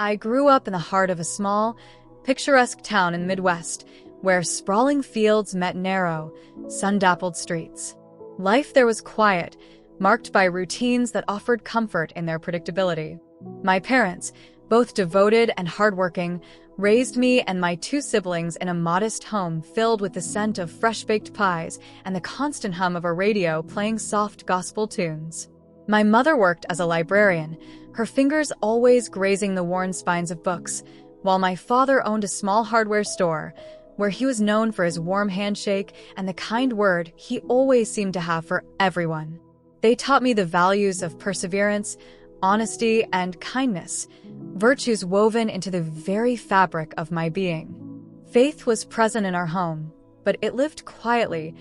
I grew up in the heart of a small, picturesque town in the Midwest, where sprawling fields met narrow, sun-dappled streets. Life there was quiet, marked by routines that offered comfort in their predictability. My parents, both devoted and hardworking, raised me and my two siblings in a modest home filled with the scent of fresh-baked pies and the constant hum of a radio playing soft gospel tunes. My mother worked as a librarian, her fingers always grazing the worn spines of books, while my father owned a small hardware store, where he was known for his warm handshake and the kind word he always seemed to have for everyone. They taught me the values of perseverance, honesty, and kindness, virtues woven into the very fabric of my being. Faith was present in our home, but it lived quietly,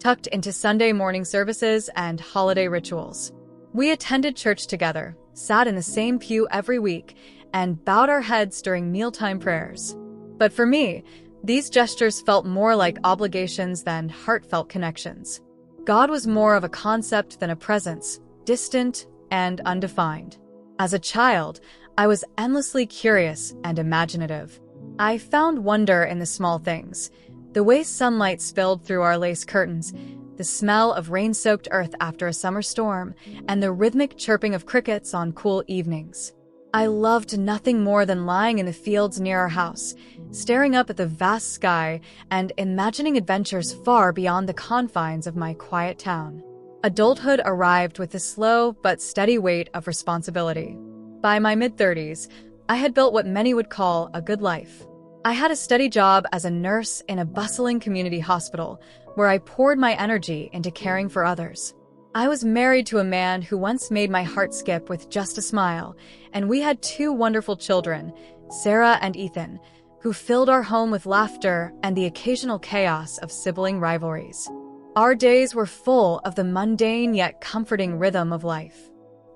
tucked into Sunday morning services and holiday rituals. We attended church together, sat in the same pew every week, and bowed our heads during mealtime prayers. But for me, these gestures felt more like obligations than heartfelt connections. God was more of a concept than a presence, distant and undefined. As a child, I was endlessly curious and imaginative. I found wonder in the small things, the way sunlight spilled through our lace curtains, the smell of rain-soaked earth after a summer storm, and the rhythmic chirping of crickets on cool evenings. I loved nothing more than lying in the fields near our house, staring up at the vast sky and imagining adventures far beyond the confines of my quiet town. Adulthood arrived with the slow but steady weight of responsibility. By my mid-30s, I had built what many would call a good life. I had a steady job as a nurse in a bustling community hospital, where I poured my energy into caring for others. I was married to a man who once made my heart skip with just a smile, and we had two wonderful children, Sarah and Ethan, who filled our home with laughter and the occasional chaos of sibling rivalries. Our days were full of the mundane yet comforting rhythm of life.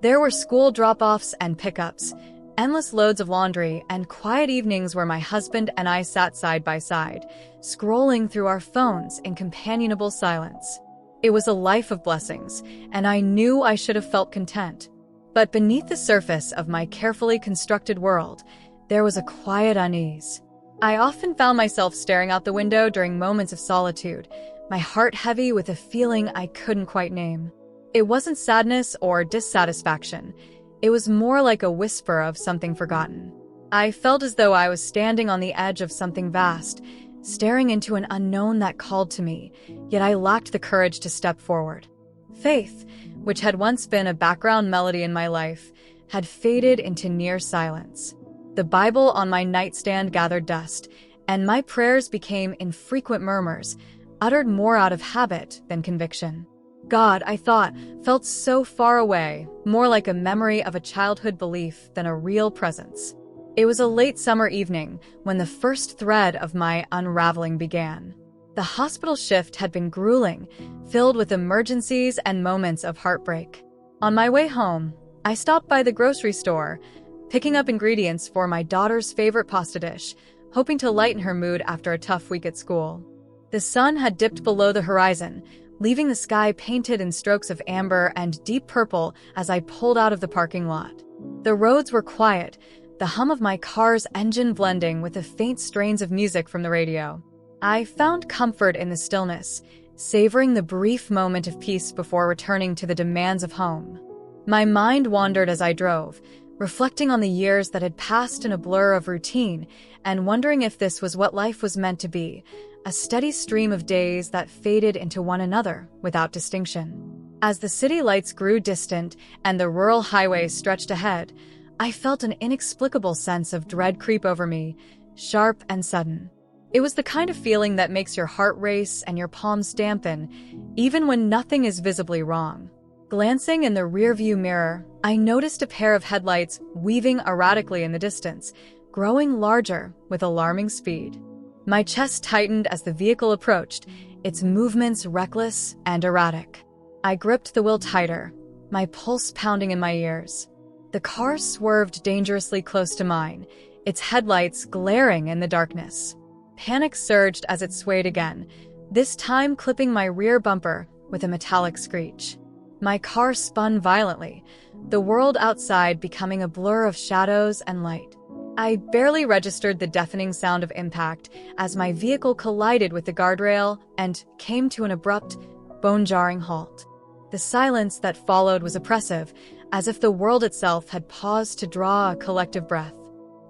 There were school drop-offs and pickups, endless loads of laundry, and quiet evenings where my husband and I sat side by side, scrolling through our phones in companionable silence. It was a life of blessings, and I knew I should have felt content. But beneath the surface of my carefully constructed world, there was a quiet unease. I often found myself staring out the window during moments of solitude, my heart heavy with a feeling I couldn't quite name. It wasn't sadness or dissatisfaction. It was more like a whisper of something forgotten. I felt as though I was standing on the edge of something vast, staring into an unknown that called to me, yet I lacked the courage to step forward. Faith, which had once been a background melody in my life, had faded into near silence. The Bible on my nightstand gathered dust, and my prayers became infrequent murmurs, uttered more out of habit than conviction. God, I thought, felt so far away, more like a memory of a childhood belief than a real presence. It was a late summer evening when the first thread of my unraveling began. The hospital shift had been grueling, filled with emergencies and moments of heartbreak. On my way home, I stopped by the grocery store, picking up ingredients for my daughter's favorite pasta dish, hoping to lighten her mood after a tough week at school. The sun had dipped below the horizon, leaving the sky painted in strokes of amber and deep purple as I pulled out of the parking lot. The roads were quiet, the hum of my car's engine blending with the faint strains of music from the radio. I found comfort in the stillness, savoring the brief moment of peace before returning to the demands of home. My mind wandered as I drove, reflecting on the years that had passed in a blur of routine and wondering if this was what life was meant to be, a steady stream of days that faded into one another without distinction. As the city lights grew distant and the rural highway stretched ahead, I felt an inexplicable sense of dread creep over me, sharp and sudden. It was the kind of feeling that makes your heart race and your palms dampen, even when nothing is visibly wrong. Glancing in the rearview mirror, I noticed a pair of headlights weaving erratically in the distance, growing larger with alarming speed. My chest tightened as the vehicle approached, its movements reckless and erratic. I gripped the wheel tighter, my pulse pounding in my ears. The car swerved dangerously close to mine, its headlights glaring in the darkness. Panic surged as it swayed again, this time clipping my rear bumper with a metallic screech. My car spun violently, the world outside becoming a blur of shadows and light. I barely registered the deafening sound of impact as my vehicle collided with the guardrail and came to an abrupt, bone-jarring halt. The silence that followed was oppressive, as if the world itself had paused to draw a collective breath.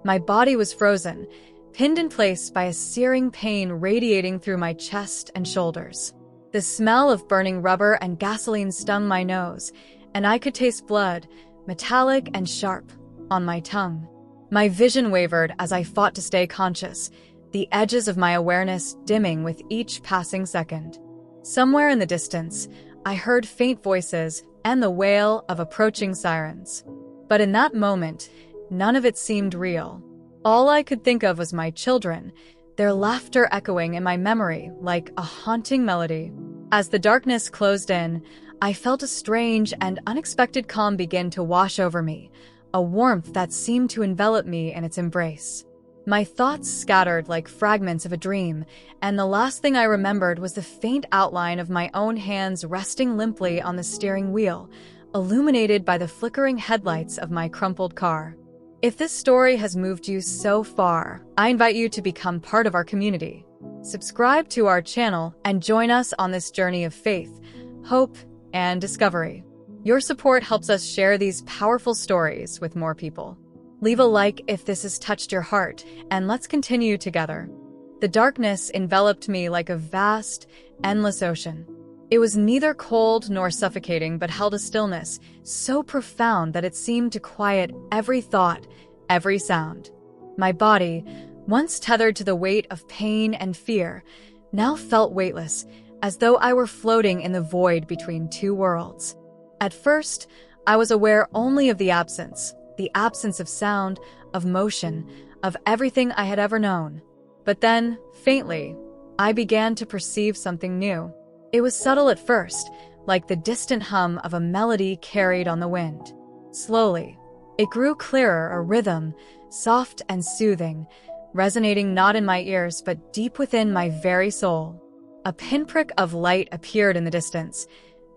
My body was frozen, pinned in place by a searing pain radiating through my chest and shoulders. The smell of burning rubber and gasoline stung my nose, and I could taste blood, metallic and sharp, on my tongue. My vision wavered as I fought to stay conscious, the edges of my awareness dimming with each passing second. Somewhere in the distance, I heard faint voices and the wail of approaching sirens. But in that moment, none of it seemed real. All I could think of was my children, their laughter echoing in my memory like a haunting melody. As the darkness closed in, I felt a strange and unexpected calm begin to wash over me, a warmth that seemed to envelop me in its embrace. My thoughts scattered like fragments of a dream, and the last thing I remembered was the faint outline of my own hands resting limply on the steering wheel, illuminated by the flickering headlights of my crumpled car. If this story has moved you so far, I invite you to become part of our community. Subscribe to our channel and join us on this journey of faith, hope, and discovery. Your support helps us share these powerful stories with more people. Leave a like if this has touched your heart, and let's continue together. The darkness enveloped me like a vast, endless ocean. It was neither cold nor suffocating, but held a stillness so profound that it seemed to quiet every thought, every sound. My body, once tethered to the weight of pain and fear, now felt weightless, as though I were floating in the void between two worlds. At first, I was aware only of the absence of sound, of motion, of everything I had ever known. But then, faintly, I began to perceive something new. It was subtle at first, like the distant hum of a melody carried on the wind. Slowly, it grew clearer, a rhythm, soft and soothing, resonating not in my ears but deep within my very soul. A pinprick of light appeared in the distance,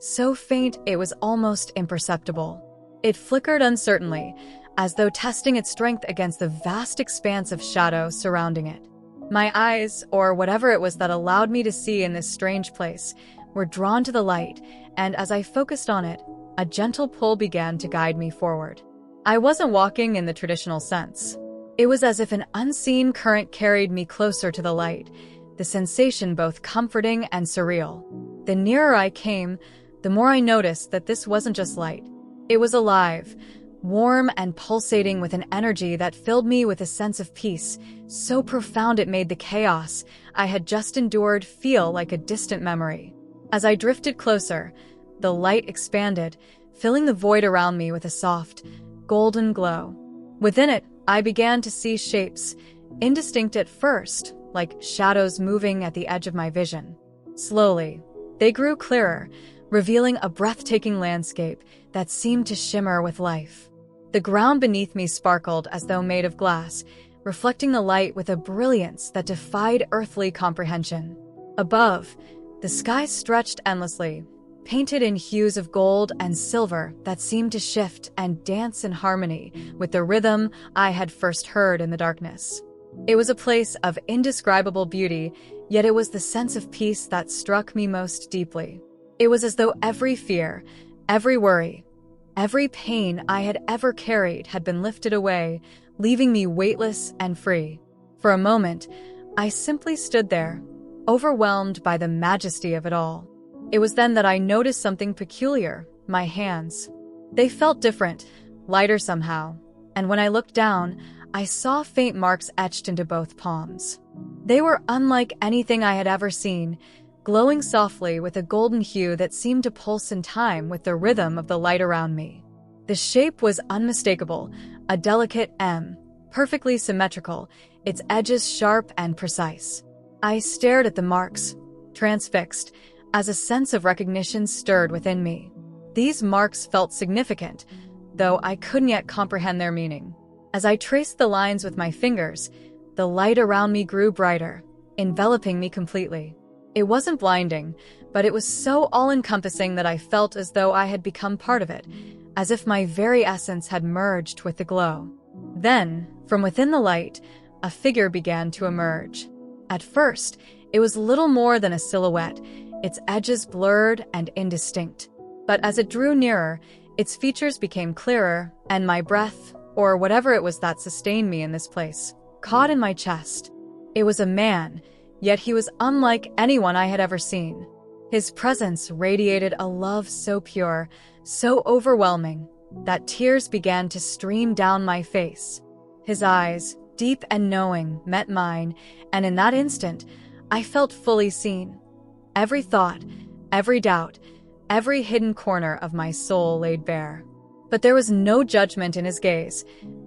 so faint it was almost imperceptible. It flickered uncertainly, as though testing its strength against the vast expanse of shadow surrounding it. My eyes, or whatever it was that allowed me to see in this strange place, were drawn to the light, and as I focused on it, a gentle pull began to guide me forward. I wasn't walking in the traditional sense. It was as if an unseen current carried me closer to the light, the sensation both comforting and surreal. The nearer I came, the more I noticed that this wasn't just light. It was alive, warm and pulsating with an energy that filled me with a sense of peace, so profound it made the chaos I had just endured feel like a distant memory. As I drifted closer, the light expanded, filling the void around me with a soft, golden glow. Within it, I began to see shapes, indistinct at first, like shadows moving at the edge of my vision. Slowly, they grew clearer, revealing a breathtaking landscape that seemed to shimmer with life. The ground beneath me sparkled as though made of glass, reflecting the light with a brilliance that defied earthly comprehension. Above, the sky stretched endlessly, painted in hues of gold and silver that seemed to shift and dance in harmony with the rhythm I had first heard in the darkness. It was a place of indescribable beauty, yet it was the sense of peace that struck me most deeply. It was as though every fear, every worry, every pain I had ever carried had been lifted away, leaving me weightless and free. For a moment, I simply stood there, overwhelmed by the majesty of it all. It was then that I noticed something peculiar: my hands. They felt different, lighter somehow, and when I looked down, I saw faint marks etched into both palms. They were unlike anything I had ever seen, glowing softly with a golden hue that seemed to pulse in time with the rhythm of the light around me. The shape was unmistakable, a delicate M, perfectly symmetrical, its edges sharp and precise. I stared at the marks, transfixed, as a sense of recognition stirred within me. These marks felt significant, though I couldn't yet comprehend their meaning. As I traced the lines with my fingers, the light around me grew brighter, enveloping me completely. It wasn't blinding, but it was so all-encompassing that I felt as though I had become part of it, as if my very essence had merged with the glow. Then, From within the light, a figure began to emerge. At first, it was little more than a silhouette, its edges blurred and indistinct. But as it drew nearer, its features became clearer, and my breath, or whatever it was that sustained me in this place, caught in my chest. It was a man, yet he was unlike anyone I had ever seen. His presence radiated a love so pure, so overwhelming, that tears began to stream down my face. His eyes, deep and knowing, met mine, and in that instant, I felt fully seen. Every thought, every doubt, every hidden corner of my soul laid bare. But there was no judgment in his gaze,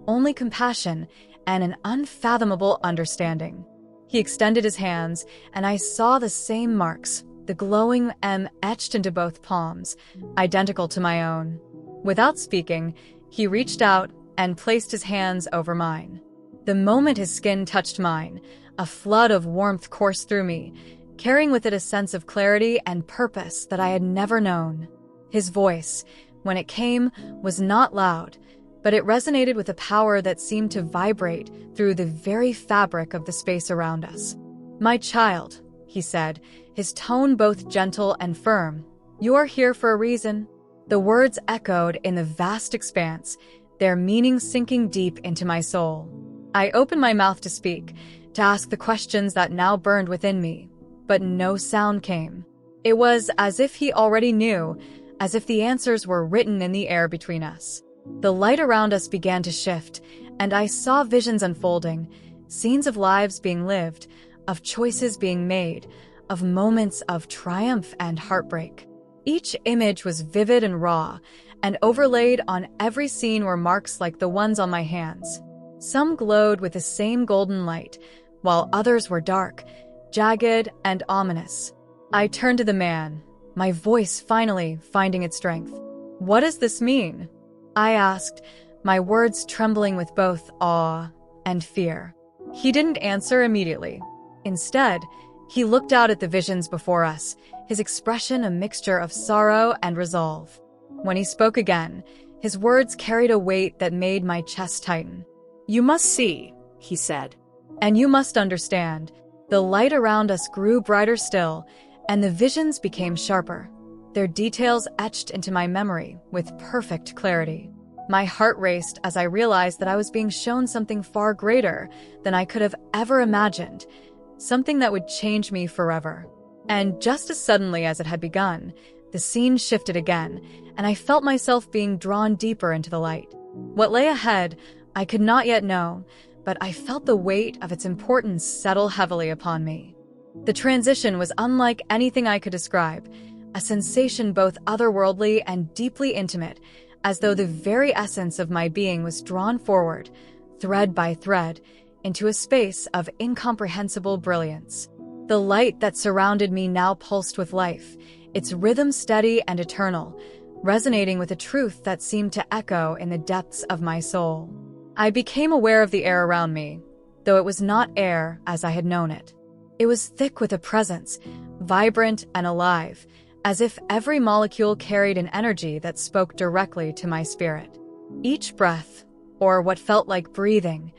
only compassion and an unfathomable understanding. He extended his hands, and I saw the same marks, the glowing M etched into both palms, identical to my own. Without speaking, he reached out and placed his hands over mine. The moment his skin touched mine, a flood of warmth coursed through me, carrying with it a sense of clarity and purpose that I had never known. His voice, when it came, was not loud, but it resonated with a power that seemed to vibrate through the very fabric of the space around us. "My child," he said, his tone both gentle and firm, "you are here for a reason." The words echoed in the vast expanse, their meaning sinking deep into my soul. I opened my mouth to speak, to ask the questions that now burned within me, but no sound came. It was as if he already knew, as if the answers were written in the air between us. The light around us began to shift, and I saw visions unfolding, scenes of lives being lived, of choices being made, of moments of triumph and heartbreak. Each image was vivid and raw, and overlaid on every scene were marks like the ones on my hands. Some glowed with the same golden light, while others were dark, jagged, and ominous. I turned to the man, my voice finally finding its strength. "What does this mean?" I asked, my words trembling with both awe and fear. He didn't answer immediately. Instead, he looked out at the visions before us, his expression a mixture of sorrow and resolve. When he spoke again, his words carried a weight that made my chest tighten. "You must see," he said, "and you must understand." The light around us grew brighter still, and the visions became sharper, their details etched into my memory with perfect clarity. My heart raced as I realized that I was being shown something far greater than I could have ever imagined, something that would change me forever. And just as suddenly as it had begun, the scene shifted again, and I felt myself being drawn deeper into the light. What lay ahead, I could not yet know, but I felt the weight of its importance settle heavily upon me. The transition was unlike anything I could describe, a sensation both otherworldly and deeply intimate, as though the very essence of my being was drawn forward, thread by thread, into a space of incomprehensible brilliance. The light that surrounded me now pulsed with life, its rhythm steady and eternal, resonating with a truth that seemed to echo in the depths of my soul. I became aware of the air around me, though it was not air as I had known it. It was thick with a presence, vibrant and alive, as if every molecule carried an energy that spoke directly to my spirit. Each breath, or what felt like breathing,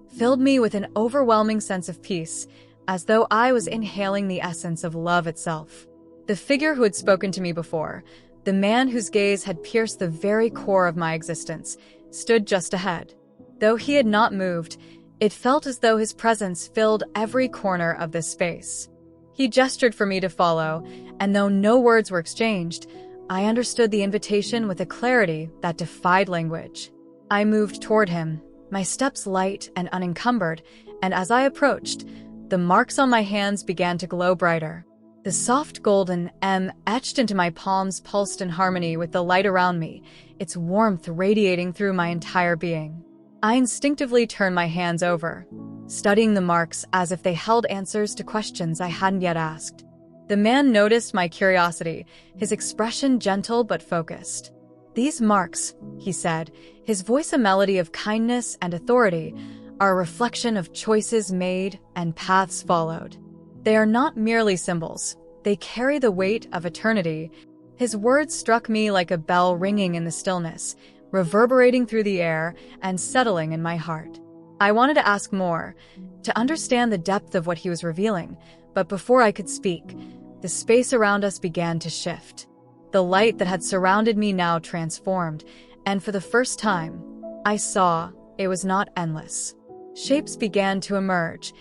filled me with an overwhelming sense of peace, as though I was inhaling the essence of love itself. The figure who had spoken to me before, the man whose gaze had pierced the very core of my existence, stood just ahead. Though he had not moved, it felt as though his presence filled every corner of this space. He gestured for me to follow, and though no words were exchanged, I understood the invitation with a clarity that defied language. I moved toward him, my steps light and unencumbered, and as I approached, the marks on my hands began to glow brighter. The soft golden M etched into my palms pulsed in harmony with the light around me, its warmth radiating through my entire being. I instinctively turned my hands over, studying the marks as if they held answers to questions I hadn't yet asked. The man noticed my curiosity, his expression gentle but focused. "These marks," he said, his voice a melody of kindness and authority, "are a reflection of choices made and paths followed. They are not merely symbols. They carry the weight of eternity." His words struck me like a bell ringing in the stillness, reverberating through the air and settling in my heart. I wanted to ask more, to understand the depth of what he was revealing, but before I could speak, the space around us began to shift. The light that had surrounded me now transformed, and for the first time, I saw it was not endless. Shapes began to emerge,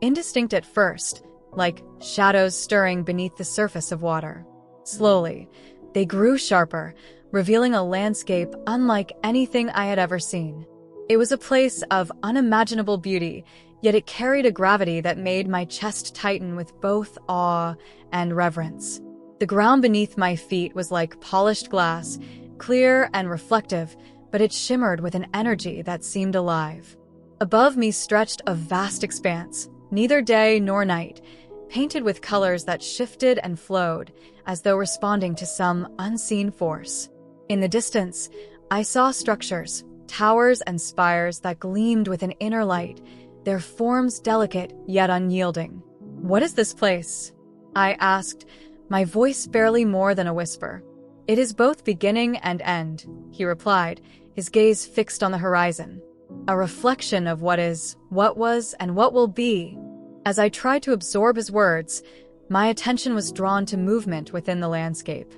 indistinct at first, like shadows stirring beneath the surface of water. Slowly, they grew sharper, revealing a landscape unlike anything I had ever seen. It was a place of unimaginable beauty, yet it carried a gravity that made my chest tighten with both awe and reverence. The ground beneath my feet was like polished glass, clear and reflective, but it shimmered with an energy that seemed alive. Above me stretched a vast expanse, neither day nor night, painted with colors that shifted and flowed, as though responding to some unseen force. In the distance, I saw structures, towers and spires that gleamed with an inner light, their forms delicate yet unyielding. "What is this place?" I asked, my voice barely more than a whisper. "It is both beginning and end," he replied, his gaze fixed on the horizon. "A reflection of what is, what was, and what will be." As I tried to absorb his words, my attention was drawn to movement within the landscape.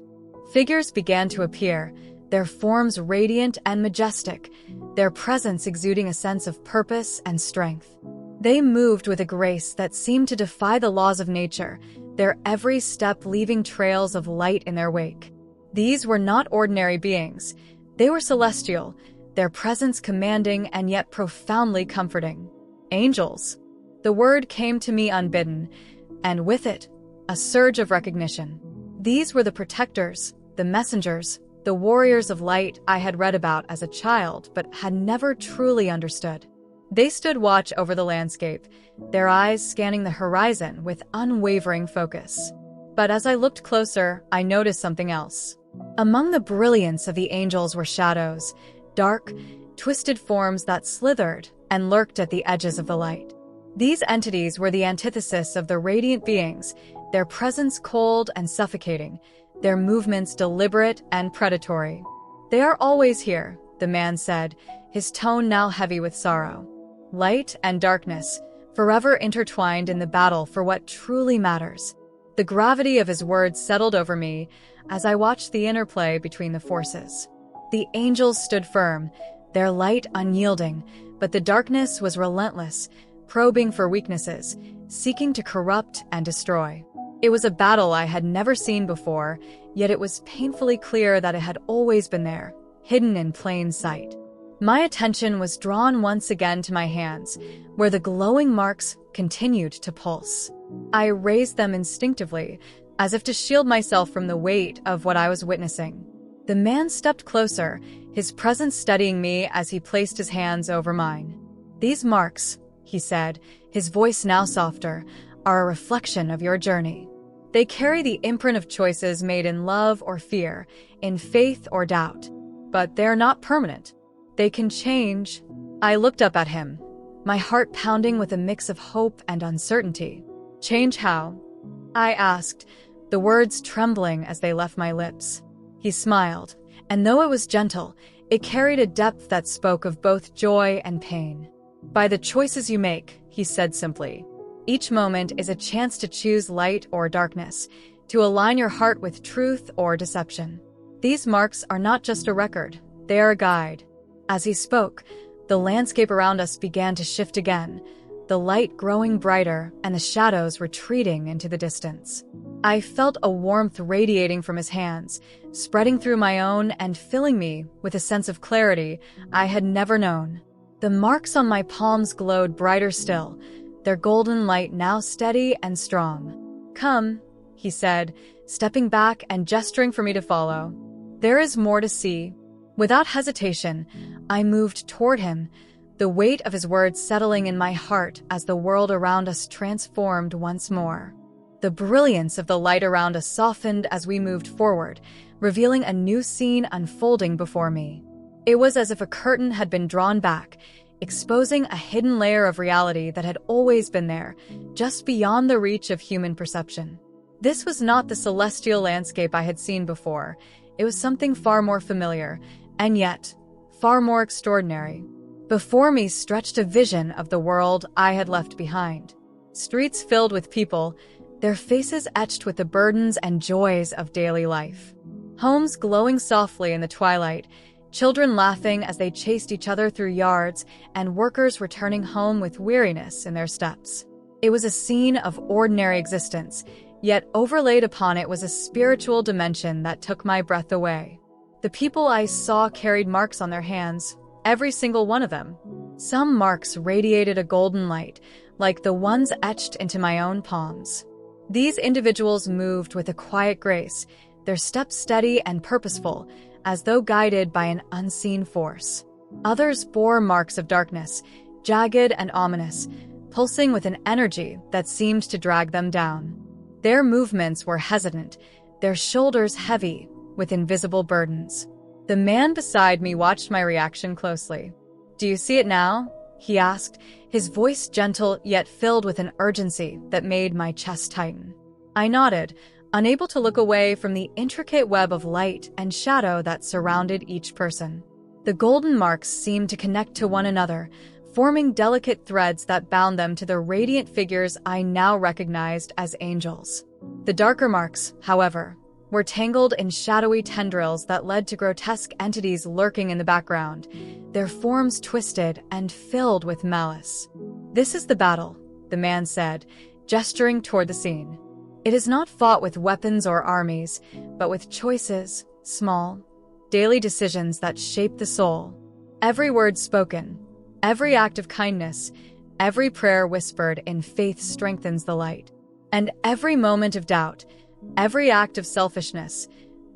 Figures began to appear, their forms radiant and majestic, their presence exuding a sense of purpose and strength. They moved with a grace that seemed to defy the laws of nature, their every step leaving trails of light in their wake. These were not ordinary beings. They were celestial, their presence commanding and yet profoundly comforting. Angels. The word came to me unbidden, and with it, a surge of recognition. These were the protectors, the messengers, the warriors of light I had read about as a child but had never truly understood. They stood watch over the landscape, their eyes scanning the horizon with unwavering focus. But as I looked closer, I noticed something else. Among the brilliance of the angels were shadows, dark, twisted forms that slithered and lurked at the edges of the light. These entities were the antithesis of the radiant beings, their presence cold and suffocating, their movements deliberate and predatory. "They are always here," the man said, his tone now heavy with sorrow. "Light and darkness, forever intertwined in the battle for what truly matters." The gravity of his words settled over me as I watched the interplay between the forces. The angels stood firm, their light unyielding, but the darkness was relentless, probing for weaknesses, seeking to corrupt and destroy. It was a battle I had never seen before, yet it was painfully clear that it had always been there, hidden in plain sight. My attention was drawn once again to my hands, where the glowing marks continued to pulse. I raised them instinctively, as if to shield myself from the weight of what I was witnessing. The man stepped closer, his presence steadying me as he placed his hands over mine. "These marks," he said, his voice now softer, "are a reflection of your journey. They carry the imprint of choices made in love or fear, in faith or doubt. But they're not permanent. They can change." I looked up at him, my heart pounding with a mix of hope and uncertainty. "Change how?" I asked, the words trembling as they left my lips. He smiled, and though it was gentle, it carried a depth that spoke of both joy and pain. "By the choices you make," he said simply. "Each moment is a chance to choose light or darkness, to align your heart with truth or deception. These marks are not just a record, they are a guide." As he spoke, the landscape around us began to shift again, the light growing brighter and the shadows retreating into the distance. I felt a warmth radiating from his hands, spreading through my own and filling me with a sense of clarity I had never known. The marks on my palms glowed brighter still, their golden light now steady and strong. "Come," he said, stepping back and gesturing for me to follow. "There is more to see." Without hesitation, I moved toward him, the weight of his words settling in my heart as the world around us transformed once more. The brilliance of the light around us softened as we moved forward, revealing a new scene unfolding before me. It was as if a curtain had been drawn back, exposing a hidden layer of reality that had always been there, just beyond the reach of human perception. This was not the celestial landscape I had seen before. It was something far more familiar, and yet, far more extraordinary. Before me stretched a vision of the world I had left behind. Streets filled with people, their faces etched with the burdens and joys of daily life. Homes glowing softly in the twilight, children laughing as they chased each other through yards, and workers returning home with weariness in their steps. It was a scene of ordinary existence, yet overlaid upon it was a spiritual dimension that took my breath away. The people I saw carried marks on their hands, every single one of them. Some marks radiated a golden light, like the ones etched into my own palms. These individuals moved with a quiet grace, their steps steady and purposeful, as though guided by an unseen force. Others bore marks of darkness, jagged and ominous, pulsing with an energy that seemed to drag them down. Their movements were hesitant, their shoulders heavy with invisible burdens. The man beside me watched my reaction closely. "Do you see it now?" he asked, his voice gentle yet filled with an urgency that made my chest tighten. I nodded, unable to look away from the intricate web of light and shadow that surrounded each person. The golden marks seemed to connect to one another, forming delicate threads that bound them to the radiant figures I now recognized as angels. The darker marks, however, were tangled in shadowy tendrils that led to grotesque entities lurking in the background, their forms twisted and filled with malice. "This is the battle," the man said, gesturing toward the scene. "It is not fought with weapons or armies, but with choices, small, daily decisions that shape the soul. Every word spoken, every act of kindness, every prayer whispered in faith strengthens the light. And every moment of doubt, every act of selfishness,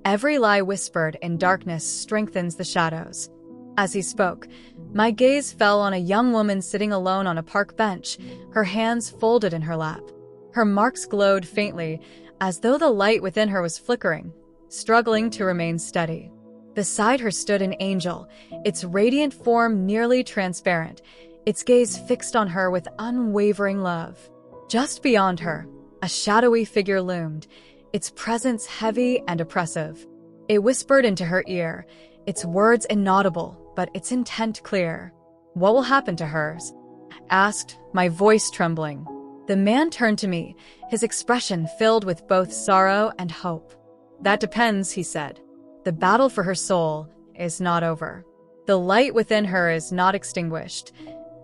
every lie whispered in darkness strengthens the shadows." As he spoke, my gaze fell on a young woman sitting alone on a park bench, her hands folded in her lap. Her marks glowed faintly, as though the light within her was flickering, struggling to remain steady. Beside her stood an angel, its radiant form nearly transparent, its gaze fixed on her with unwavering love. Just beyond her, a shadowy figure loomed, its presence heavy and oppressive. It whispered into her ear, its words inaudible, but its intent clear. "What will happen to hers?" I asked, my voice trembling. The man turned to me, his expression filled with both sorrow and hope. "That depends," he said. "The battle for her soul is not over. The light within her is not extinguished.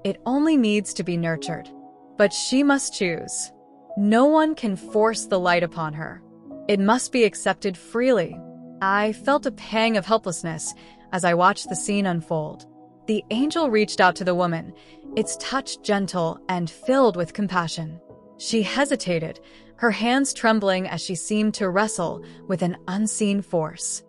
It only needs to be nurtured. But she must choose. No one can force the light upon her. It must be accepted freely." I felt a pang of helplessness as I watched the scene unfold. The angel reached out to the woman, its touch gentle and filled with compassion. She hesitated, her hands trembling as she seemed to wrestle with an unseen force.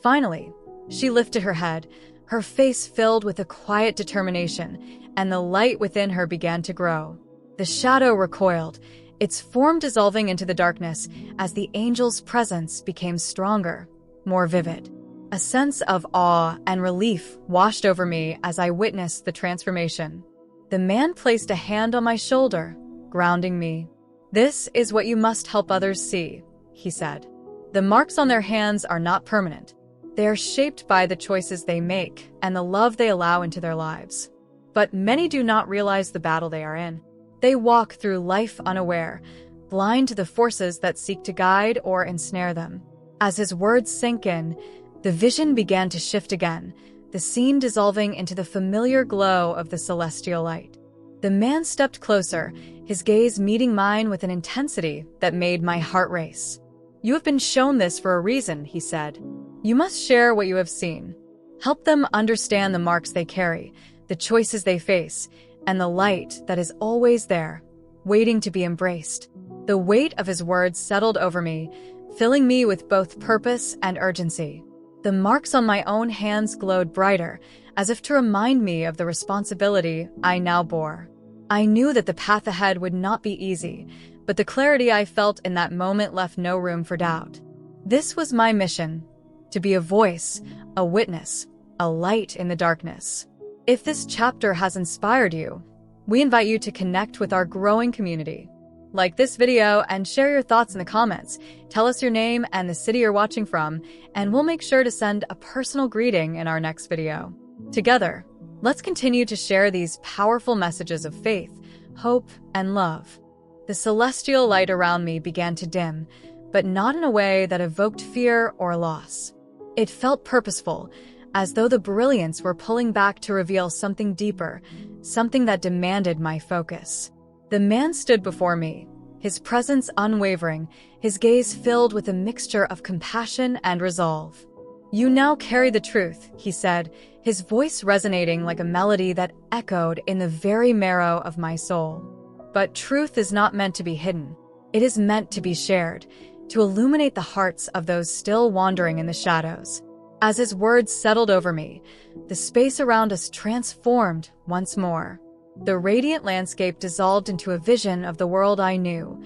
Finally, she lifted her head, her face filled with a quiet determination, and the light within her began to grow. The shadow recoiled, its form dissolving into the darkness as the angel's presence became stronger, more vivid. A sense of awe and relief washed over me as I witnessed the transformation. The man placed a hand on my shoulder, grounding me. "This is what you must help others see," he said. "The marks on their hands are not permanent. They are shaped by the choices they make and the love they allow into their lives. But many do not realize the battle they are in. They walk through life unaware, blind to the forces that seek to guide or ensnare them." As his words sank in, the vision began to shift again, the scene dissolving into the familiar glow of the celestial light. The man stepped closer, his gaze meeting mine with an intensity that made my heart race. "You have been shown this for a reason," he said. "You must share what you have seen. Help them understand the marks they carry, the choices they face, and the light that is always there, waiting to be embraced." The weight of his words settled over me, filling me with both purpose and urgency. The marks on my own hands glowed brighter, as if to remind me of the responsibility I now bore. I knew that the path ahead would not be easy, but the clarity I felt in that moment left no room for doubt. This was my mission, to be a voice, a witness, a light in the darkness. If this chapter has inspired you, we invite you to connect with our growing community. Like this video and share your thoughts in the comments. Tell us your name and the city you're watching from, and we'll make sure to send a personal greeting in our next video. Together, Let's continue to share these powerful messages of faith, hope, and love. The celestial light around me began to dim, but not in a way that evoked fear or loss. It felt purposeful, as though the brilliance were pulling back to reveal something deeper, something that demanded my focus. The man stood before me, his presence unwavering, his gaze filled with a mixture of compassion and resolve. "You now carry the truth," he said, his voice resonating like a melody that echoed in the very marrow of my soul. But truth is not meant to be hidden. It is meant to be shared, to illuminate the hearts of those still wandering in the shadows. As his words settled over me, the space around us transformed once more. The radiant landscape dissolved into a vision of the world I knew,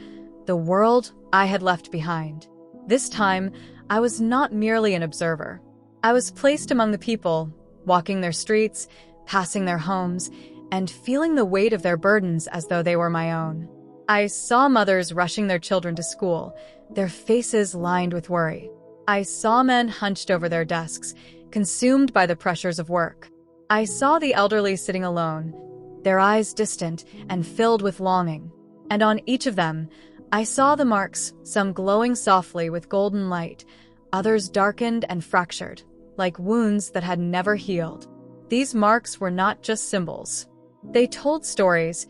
the world I had left behind. This time, I was not merely an observer. I was placed among the people, walking their streets, passing their homes, and feeling the weight of their burdens as though they were my own. I saw mothers rushing their children to school, their faces lined with worry. I saw men hunched over their desks, consumed by the pressures of work. I saw the elderly sitting alone, their eyes distant and filled with longing. And on each of them, I saw the marks, some glowing softly with golden light, others darkened and fractured, like wounds that had never healed. These marks were not just symbols. They told stories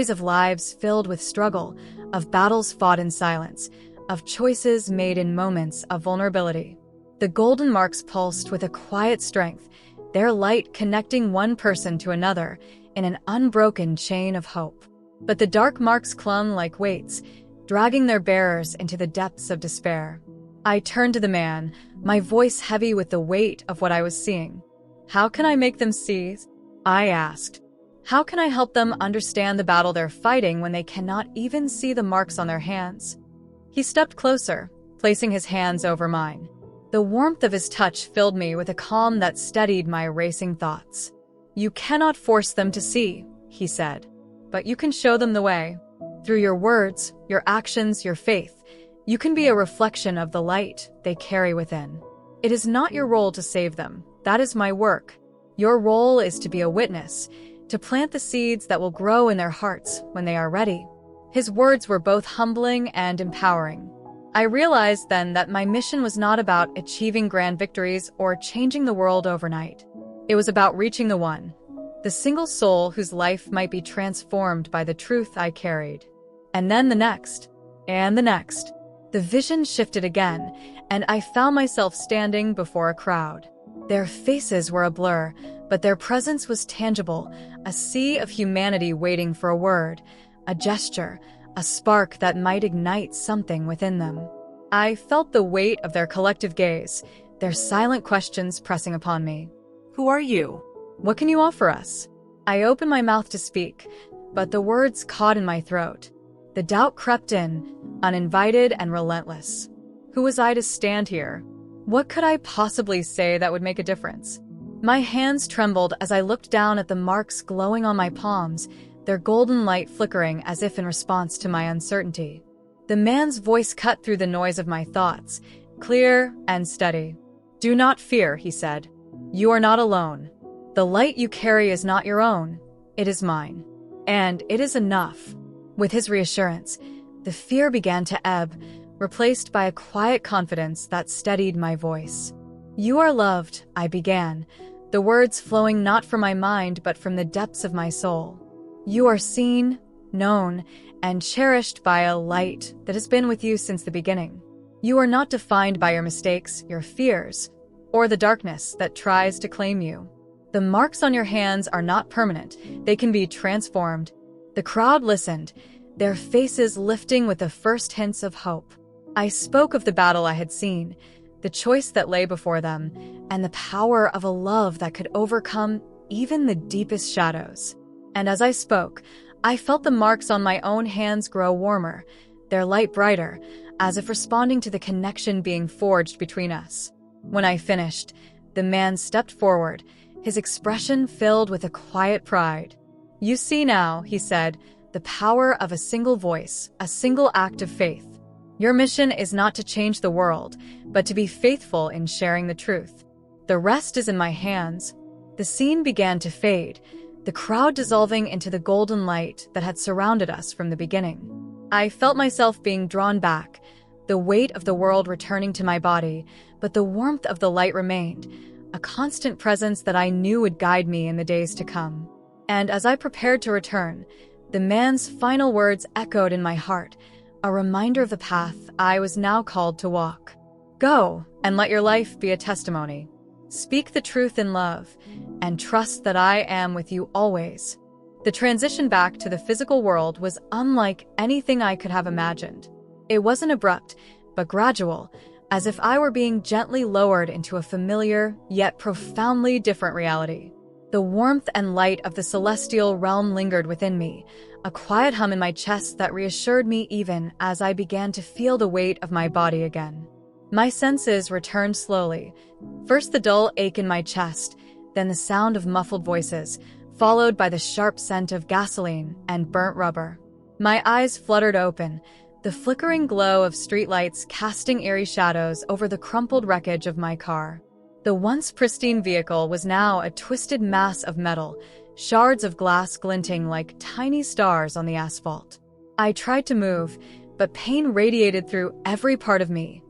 of lives filled with struggle, of battles fought in silence, of choices made in moments of vulnerability. The golden marks pulsed with a quiet strength, their light connecting one person to another in an unbroken chain of hope. But the dark marks clung like weights, dragging their bearers into the depths of despair. I turned to the man, my voice heavy with the weight of what I was seeing. "How can I make them see?" I asked. "How can I help them understand the battle they're fighting when they cannot even see the marks on their hands?" He stepped closer, placing his hands over mine. The warmth of his touch filled me with a calm that steadied my racing thoughts. "You cannot force them to see," he said, "but you can show them the way. Through your words, your actions, your faith, you can be a reflection of the light they carry within. It is not your role to save them. That is my work. Your role is to be a witness, to plant the seeds that will grow in their hearts when they are ready." His words were both humbling and empowering. I realized then that my mission was not about achieving grand victories or changing the world overnight. It was about reaching the one, the single soul whose life might be transformed by the truth I carried. And then the next, and the next. The vision shifted again, and I found myself standing before a crowd. Their faces were a blur, but their presence was tangible, a sea of humanity waiting for a word, a gesture, a spark that might ignite something within them. I felt the weight of their collective gaze, their silent questions pressing upon me. "Who are you? What can you offer us?" I opened my mouth to speak, but the words caught in my throat. The doubt crept in, uninvited and relentless. Who was I to stand here? What could I possibly say that would make a difference? My hands trembled as I looked down at the marks glowing on my palms, their golden light flickering as if in response to my uncertainty. The man's voice cut through the noise of my thoughts, clear and steady. "Do not fear," he said. "You are not alone. The light you carry is not your own. It is mine. And it is enough." With his reassurance, the fear began to ebb, replaced by a quiet confidence that steadied my voice. "You are loved," I began, the words flowing not from my mind but from the depths of my soul. "You are seen, known, and cherished by a light that has been with you since the beginning. You are not defined by your mistakes, your fears, or the darkness that tries to claim you. The marks on your hands are not permanent. They can be transformed." The crowd listened, their faces lifting with the first hints of hope. I spoke of the battle I had seen, the choice that lay before them, and the power of a love that could overcome even the deepest shadows. And as I spoke, I felt the marks on my own hands grow warmer, their light brighter, as if responding to the connection being forged between us. When I finished, the man stepped forward, his expression filled with a quiet pride. "You see now," he said, "the power of a single voice, a single act of faith. Your mission is not to change the world, but to be faithful in sharing the truth. The rest is in my hands." The The scene began to fade, the crowd dissolving into the golden light that had surrounded us from the beginning. I felt myself being drawn back, the weight of the world returning to my body, but the warmth of the light remained, a constant presence that I knew would guide me in the days to come. And as I prepared to return, the man's final words echoed in my heart, a reminder of the path I was now called to walk. Go, and let your life be a testimony. Speak the truth in love, and trust that I am with you always. The transition back to the physical world was unlike anything I could have imagined. It wasn't abrupt, but gradual, as if I were being gently lowered into a familiar, yet profoundly different reality. The warmth and light of the celestial realm lingered within me, a quiet hum in my chest that reassured me even as I began to feel the weight of my body again. My senses returned slowly, first the dull ache in my chest, then the sound of muffled voices, followed by the sharp scent of gasoline and burnt rubber. My eyes fluttered open, the flickering glow of streetlights casting eerie shadows over the crumpled wreckage of my car. The once pristine vehicle was now a twisted mass of metal, shards of glass glinting like tiny stars on the asphalt. I tried to move, but pain radiated through every part of me,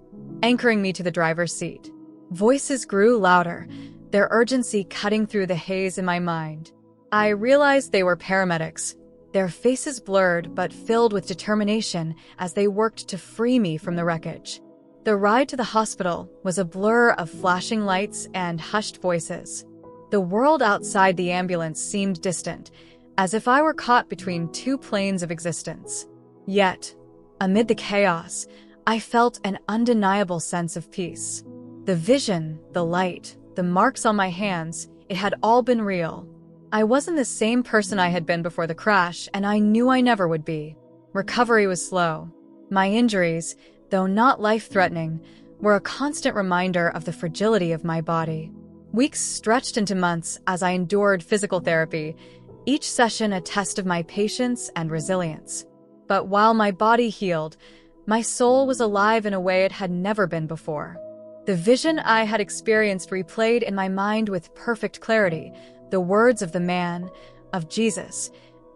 anchoring me to the driver's seat. Voices grew louder, their urgency cutting through the haze in my mind. I realized they were paramedics, their faces blurred but filled with determination as they worked to free me from the wreckage. The ride to the hospital was a blur of flashing lights and hushed voices. The world outside the ambulance seemed distant, as if I were caught between two planes of existence. Yet, amid the chaos, I felt an undeniable sense of peace. The vision, the light, the marks on my hands, it had all been real. I wasn't the same person I had been before the crash, and I knew I never would be. Recovery was slow. My injuries, though not life-threatening, were a constant reminder of the fragility of my body. Weeks stretched into months as I endured physical therapy, each session a test of my patience and resilience. But while my body healed, my soul was alive in a way it had never been before. The vision I had experienced replayed in my mind with perfect clarity, the words of the man, of Jesus,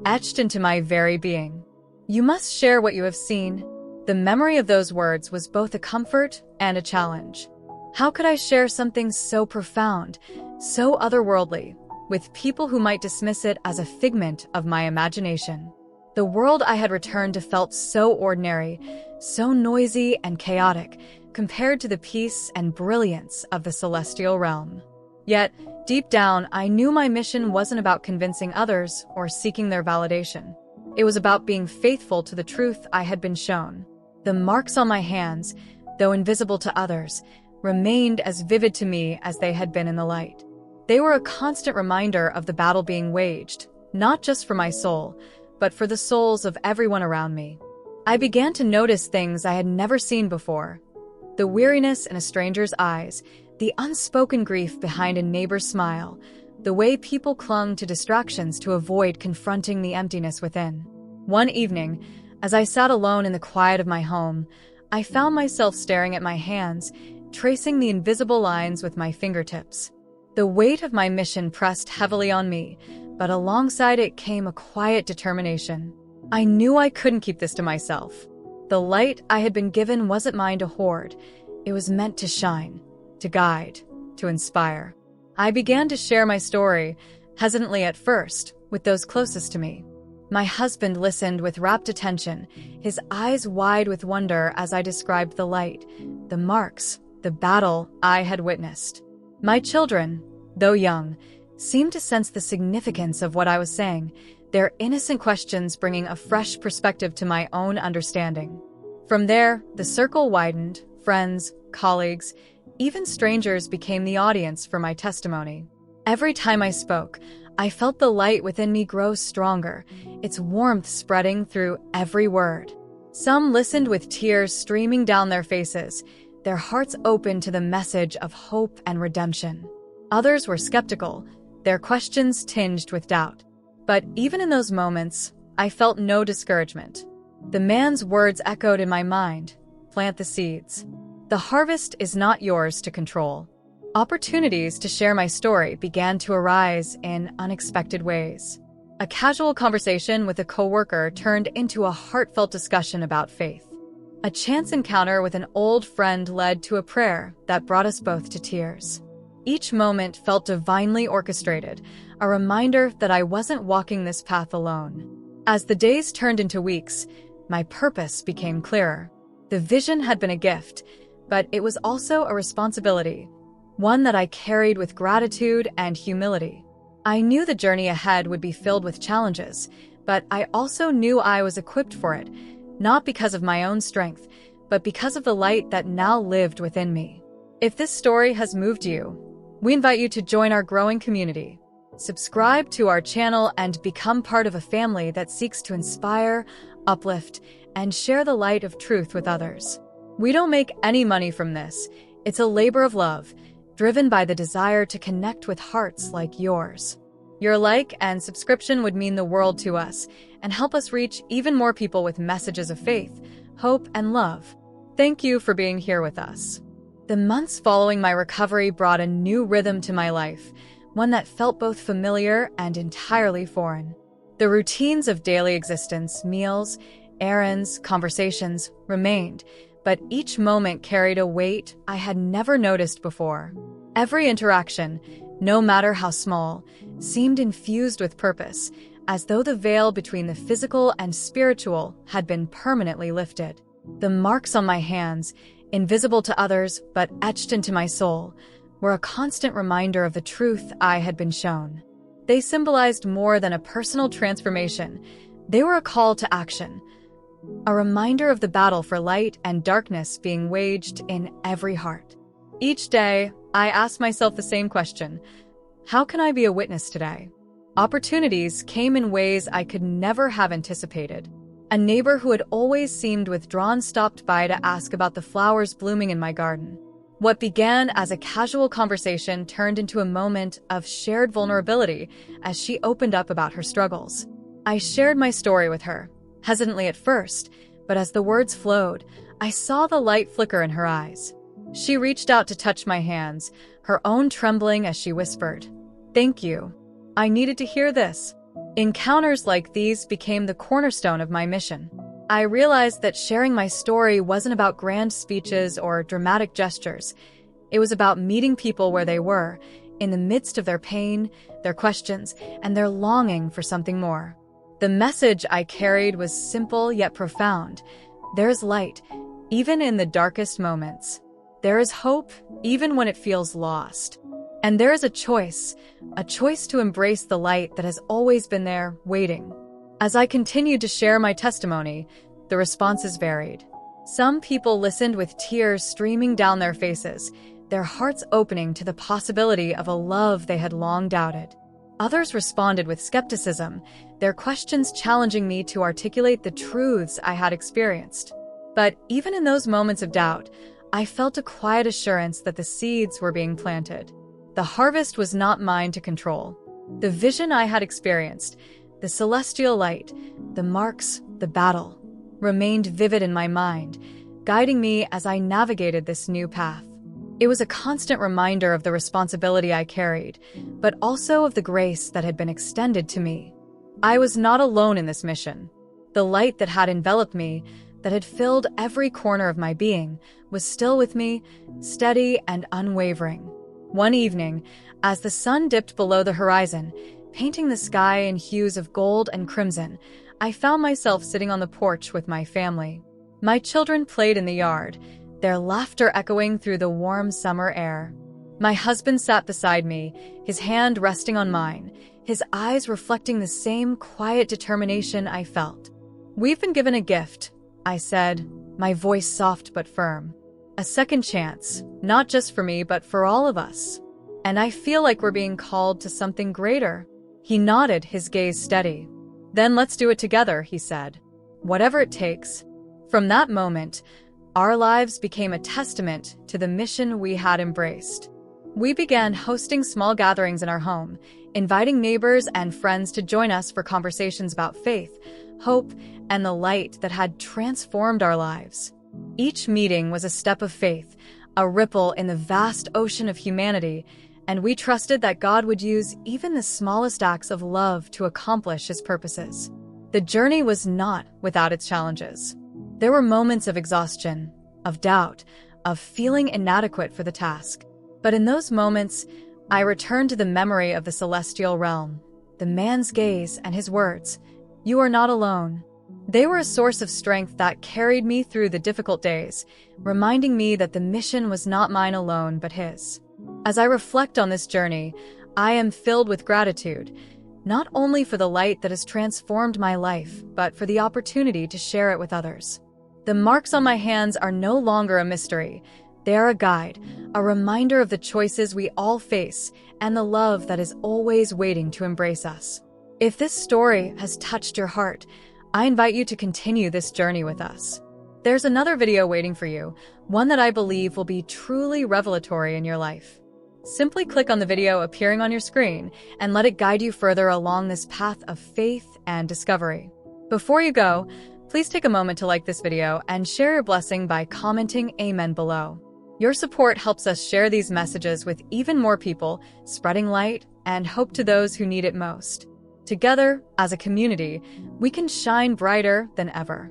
etched into my very being. You must share what you have seen. The memory of those words was both a comfort and a challenge. How could I share something so profound, so otherworldly, with people who might dismiss it as a figment of my imagination? The world I had returned to felt so ordinary, so noisy and chaotic, compared to the peace and brilliance of the celestial realm. Yet, deep down, I knew my mission wasn't about convincing others or seeking their validation. It was about being faithful to the truth I had been shown. The marks on my hands, though invisible to others, remained as vivid to me as they had been in the light. They were a constant reminder of the battle being waged, not just for my soul, but for the souls of everyone around me. I began to notice things I had never seen before. The weariness in a stranger's eyes, the unspoken grief behind a neighbor's smile, the way people clung to distractions to avoid confronting the emptiness within. One evening, as I sat alone in the quiet of my home, I found myself staring at my hands, tracing the invisible lines with my fingertips. The weight of my mission pressed heavily on me, but alongside it came a quiet determination. I knew I couldn't keep this to myself. The light I had been given wasn't mine to hoard. It was meant to shine, to guide, to inspire. I began to share my story, hesitantly at first, with those closest to me. My husband listened with rapt attention, his eyes wide with wonder as I described the light, the marks, the battle I had witnessed. My children, though young, seemed to sense the significance of what I was saying, their innocent questions bringing a fresh perspective to my own understanding. From there, the circle widened. Friends, colleagues, even strangers became the audience for my testimony. Every time I spoke, I felt the light within me grow stronger, its warmth spreading through every word. Some listened with tears streaming down their faces, their hearts open to the message of hope and redemption. Others were skeptical, their questions tinged with doubt. But even in those moments, I felt no discouragement. The man's words echoed in my mind, "Plant the seeds. The harvest is not yours to control. Opportunities to share my story began to arise in unexpected ways. A casual conversation with a coworker turned into a heartfelt discussion about faith. A chance encounter with an old friend led to a prayer that brought us both to tears. Each moment felt divinely orchestrated, a reminder that I wasn't walking this path alone. As the days turned into weeks, my purpose became clearer. The vision had been a gift, but it was also a responsibility, one that I carried with gratitude and humility. I knew the journey ahead would be filled with challenges, but I also knew I was equipped for it, not because of my own strength, but because of the light that now lived within me. If this story has moved you, we invite you to join our growing community. Subscribe to our channel and become part of a family that seeks to inspire, uplift, and share the light of truth with others. We don't make any money from this. It's a labor of love, driven by the desire to connect with hearts like yours. Your like and subscription would mean the world to us and help us reach even more people with messages of faith, hope, and love. Thank you for being here with us. The months following my recovery brought a new rhythm to my life, one that felt both familiar and entirely foreign. The routines of daily existence, meals, errands, conversations, remained, but each moment carried a weight I had never noticed before. Every interaction, no matter how small, seemed infused with purpose, as though the veil between the physical and spiritual had been permanently lifted. The marks on my hands, invisible to others but etched into my soul, were a constant reminder of the truth I had been shown. They symbolized more than a personal transformation. They were a call to action, a reminder of the battle for light and darkness being waged in every heart. Each day, I asked myself the same question: how can I be a witness today? Opportunities came in ways I could never have anticipated. A neighbor who had always seemed withdrawn stopped by to ask about the flowers blooming in my garden. What began as a casual conversation turned into a moment of shared vulnerability as she opened up about her struggles. I shared my story with her, hesitantly at first, but as the words flowed, I saw the light flicker in her eyes. She reached out to touch my hands, her own trembling as she whispered, "Thank you. I needed to hear this." Encounters like these became the cornerstone of my mission. I realized that sharing my story wasn't about grand speeches or dramatic gestures. It was about meeting people where they were, in the midst of their pain, their questions, and their longing for something more. The message I carried was simple yet profound. There is light, even in the darkest moments. There is hope, even when it feels lost. And there is a choice to embrace the light that has always been there, waiting. As I continued to share my testimony, the responses varied. Some people listened with tears streaming down their faces, their hearts opening to the possibility of a love they had long doubted. Others responded with skepticism, their questions challenging me to articulate the truths I had experienced. But even in those moments of doubt, I felt a quiet assurance that the seeds were being planted. The harvest was not mine to control. The vision I had experienced, the celestial light, the marks, the battle, remained vivid in my mind, guiding me as I navigated this new path. It was a constant reminder of the responsibility I carried, but also of the grace that had been extended to me. I was not alone in this mission. The light that had enveloped me, that had filled every corner of my being, was still with me, steady and unwavering. One evening, as the sun dipped below the horizon, painting the sky in hues of gold and crimson, I found myself sitting on the porch with my family. My children played in the yard, their laughter echoing through the warm summer air. My husband sat beside me, his hand resting on mine, his eyes reflecting the same quiet determination I felt. "We've been given a gift," I said, my voice soft but firm. "A second chance, not just for me, but for all of us. And I feel like we're being called to something greater." He nodded, his gaze steady. "Then let's do it together," he said. "Whatever it takes." From that moment, our lives became a testament to the mission we had embraced. We began hosting small gatherings in our home, inviting neighbors and friends to join us for conversations about faith, hope, and the light that had transformed our lives. Each meeting was a step of faith, a ripple in the vast ocean of humanity, and we trusted that God would use even the smallest acts of love to accomplish his purposes. The journey was not without its challenges. There were moments of exhaustion, of doubt, of feeling inadequate for the task. But in those moments, I returned to the memory of the celestial realm, the man's gaze and his words, "You are not alone." They were a source of strength that carried me through the difficult days, reminding me that the mission was not mine alone but his. As I reflect on this journey, I am filled with gratitude, not only for the light that has transformed my life, but for the opportunity to share it with others. The marks on my hands are no longer a mystery. They are a guide, a reminder of the choices we all face and the love that is always waiting to embrace us. If this story has touched your heart, I invite you to continue this journey with us. There's another video waiting for you, one that I believe will be truly revelatory in your life. Simply click on the video appearing on your screen and let it guide you further along this path of faith and discovery. Before you go, please take a moment to like this video and share your blessing by commenting Amen below. Your support helps us share these messages with even more people, spreading light and hope to those who need it most. Together, as a community, we can shine brighter than ever.